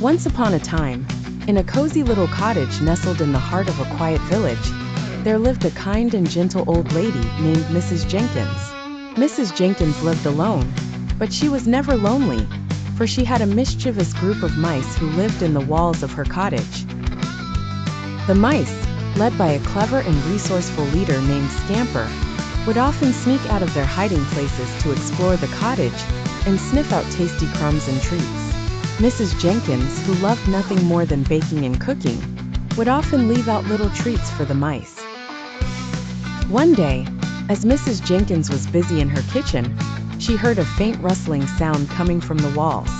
Once upon a time, in a cozy little cottage nestled in the heart of a quiet village, there lived a kind and gentle old lady named Mrs. Jenkins. Mrs. Jenkins lived alone, but she was never lonely, for she had a mischievous group of mice who lived in the walls of her cottage. The mice, led by a clever and resourceful leader named Scamper, would often sneak out of their hiding places to explore the cottage and sniff out tasty crumbs and treats. Mrs. Jenkins, who loved nothing more than baking and cooking, would often leave out little treats for the mice. One day, as Mrs. Jenkins was busy in her kitchen, she heard a faint rustling sound coming from the walls.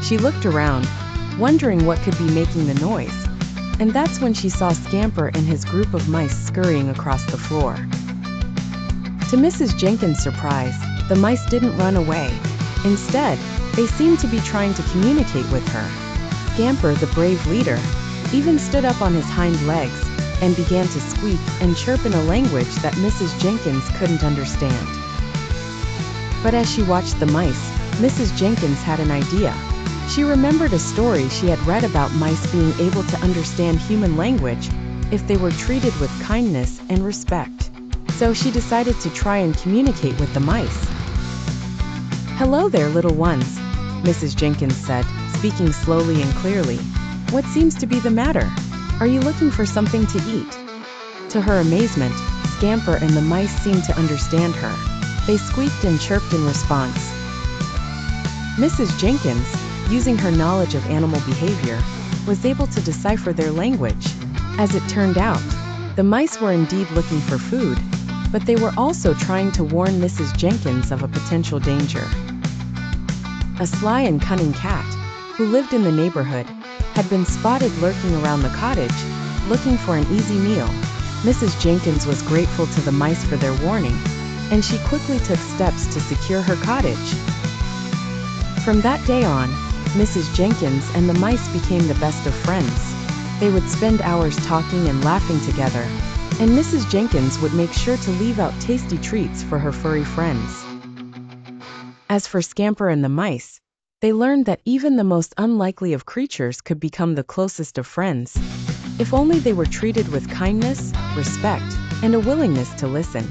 She looked around, wondering what could be making the noise, and that's when she saw Scamper and his group of mice scurrying across the floor. To Mrs. Jenkins' surprise, the mice didn't run away. Instead, they seemed to be trying to communicate with her. Scamper, the brave leader, even stood up on his hind legs and began to squeak and chirp in a language that Mrs. Jenkins couldn't understand. But as she watched the mice, Mrs. Jenkins had an idea. She remembered a story she had read about mice being able to understand human language if they were treated with kindness and respect. So she decided to try and communicate with the mice. "Hello there, little ones," Mrs. Jenkins said, speaking slowly and clearly. "What seems to be the matter? Are you looking for something to eat?" To her amazement, Scamper and the mice seemed to understand her. They squeaked and chirped in response. Mrs. Jenkins, using her knowledge of animal behavior, was able to decipher their language. As it turned out, the mice were indeed looking for food, but they were also trying to warn Mrs. Jenkins of a potential danger. A sly and cunning cat, who lived in the neighborhood, had been spotted lurking around the cottage, looking for an easy meal. Mrs. Jenkins was grateful to the mice for their warning, and she quickly took steps to secure her cottage. From that day on, Mrs. Jenkins and the mice became the best of friends. They would spend hours talking and laughing together, and Mrs. Jenkins would make sure to leave out tasty treats for her furry friends. As for Scamper and the mice, they learned that even the most unlikely of creatures could become the closest of friends, if only they were treated with kindness, respect, and a willingness to listen.